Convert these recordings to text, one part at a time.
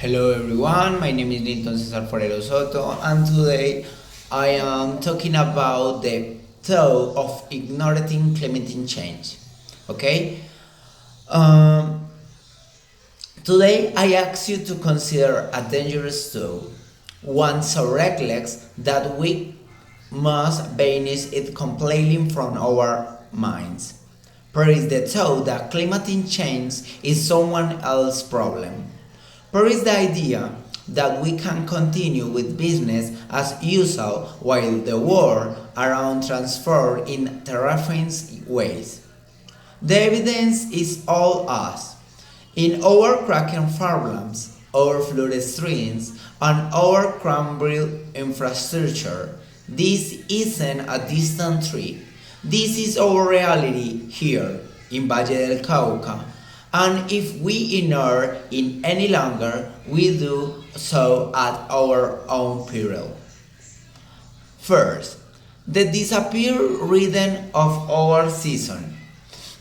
Hello everyone, my name is Nilton Cesar Forero Soto, and today I am talking about the thought of ignoring climate change. Okay? Um, Today I ask you to consider a dangerous thought, one so reckless that we must banish it completely from our minds. Here is the thought that climate change is someone else's problem. Here is the idea that we can continue with business as usual while the world around transforms in terrifying ways. The evidence is all us. In our cracking farmlands, our flooded streams, and our crumbling infrastructure, this isn't a distant threat. This is our reality here in Valle del Cauca, and if we ignore it any longer, we do so at our own peril. First, the disappear rhythm of our season.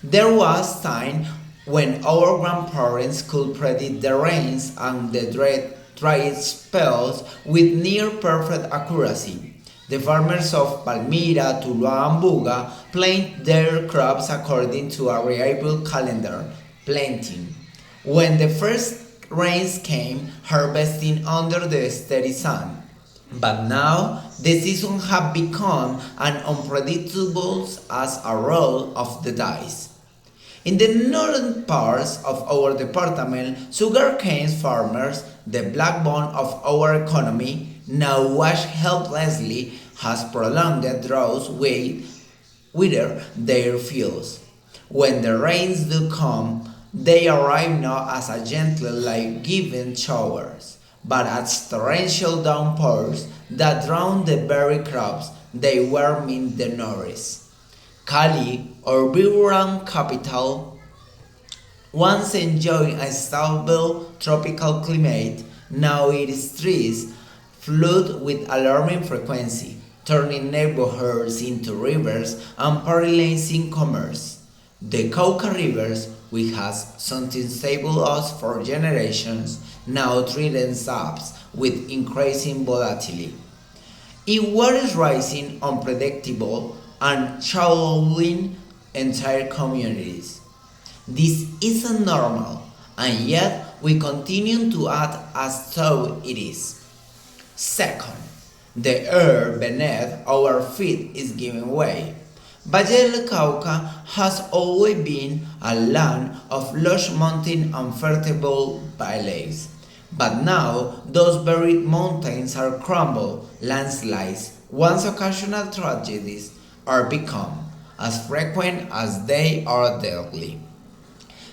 There was time when our grandparents could predict the rains and the dry spells with near perfect accuracy. The farmers of Palmira, Tuluá, and Buga plant their crops according to a reliable calendar, planting. When the first rains came, harvesting under the steady sun. But now the season have become an unpredictable as a roll of the dice. In the northern parts of our department, sugarcane farmers, the backbone of our economy, now watch helplessly as prolonged droughts wither their fields. When the rains do come, they arrive not as a gentle life-giving showers, but as torrential downpours that drown the very crops they were meant to nourish. Cali, our vibrant capital, once enjoying a stable tropical climate, now its trees flood with alarming frequency, turning neighborhoods into rivers and paralyzing commerce. The Cauca rivers, which has something stable us for generations, now threatens us with increasing volatility. It was rising unpredictable and shallowing entire communities. This isn't normal, and yet we continue to act as though it is. Second, the air beneath our feet is giving way. Valle del Cauca has always been a land of lush mountain and fertile valleys. But now those buried mountains are crumbled, landslides, once occasional tragedies are become as frequent as they are deadly.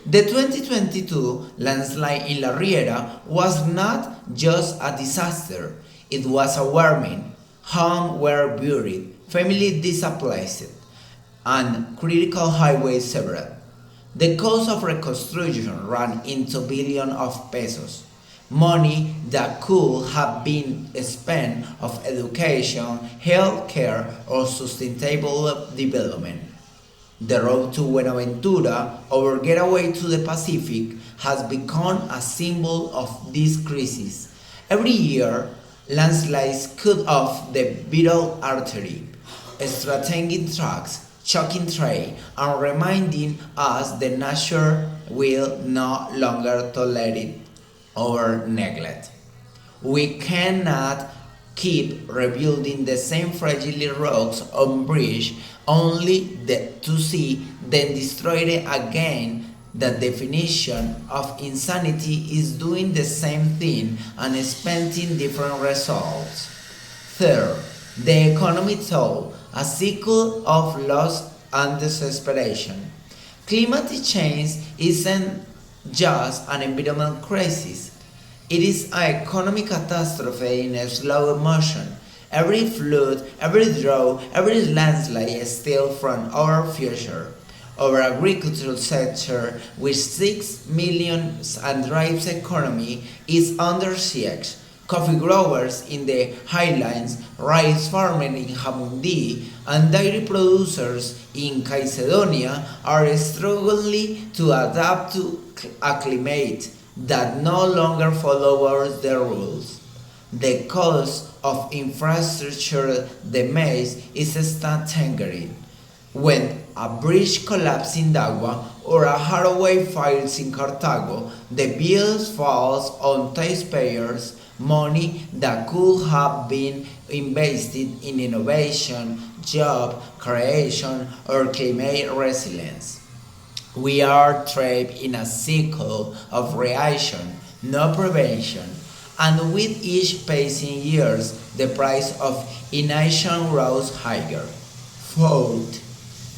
The 2022 landslide in La Riera was not just a disaster, it was a warning. Homes were buried, families displaced, and critical highways severed. The cost of reconstruction ran into billions of pesos, money that could have been spent on education, healthcare, or sustainable development. The road to Buenaventura, our getaway to the Pacific, has become a symbol of this crisis. Every year, landslides cut off the vital artery, straightening tracks, choking trade, and reminding us that nature will no longer tolerate our neglect. We cannot keep rebuilding the same fragile rocks on bridge only to see them destroyed again. The definition of insanity is doing the same thing and expecting different results. Third, the economy told a cycle of loss and desperation. Climate change isn't just an environmental crisis, it is an economic catastrophe in a slow motion. Every flood, every drought, every landslide steals from our future. Our agricultural sector, with 6 million and drives economy, is under siege. Coffee growers in the highlands, rice farmers in Jamundí, and dairy producers in Caicedonia are struggling to adapt to a climate that no longer follows the rules. The cost of infrastructure damage is staggering. When a bridge collapses in Dagua or a highway fails in Cartago, the bills falls on taxpayers' money that could have been invested in innovation, job creation, or climate resilience. We are trapped in a cycle of reaction, no prevention, and with each passing years, the price of inaction grows higher. Fourth,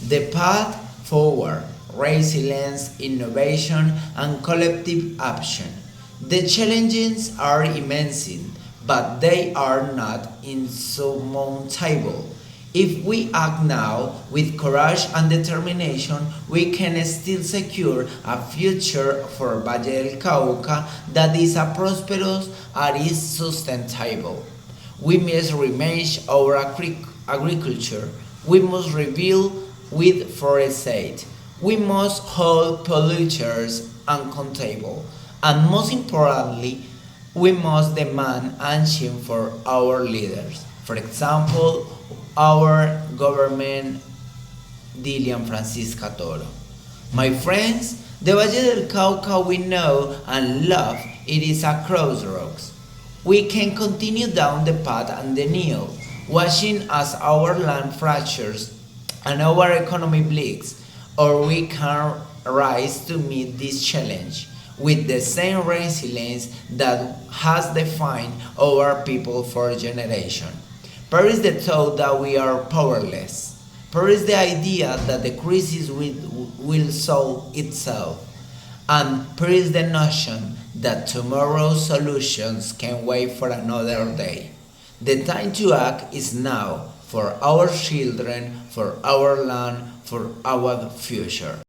the path forward, resilience, innovation, and collective action. The challenges are immense, but they are not insurmountable. If we act now with courage and determination, we can still secure a future for Valle del Cauca that is a prosperous and is sustainable. We must remanage our agriculture. We must rebuild with foresight. We must hold polluters accountable. And most importantly, we must demand action for our leaders. For example, our government, Dilian Francisca Toro. My friends, the Valle del Cauca we know and love, it is a crossroads. We can continue down the path and the Nile, watching as our land fractures and our economy bleeds, or we can rise to meet this challenge with the same resilience that has defined our people for generations. Perish the thought that we are powerless. Perish the idea that the crisis will solve itself. And perish the notion that tomorrow's solutions can wait for another day. The time to act is now for our children, for our land, for our future.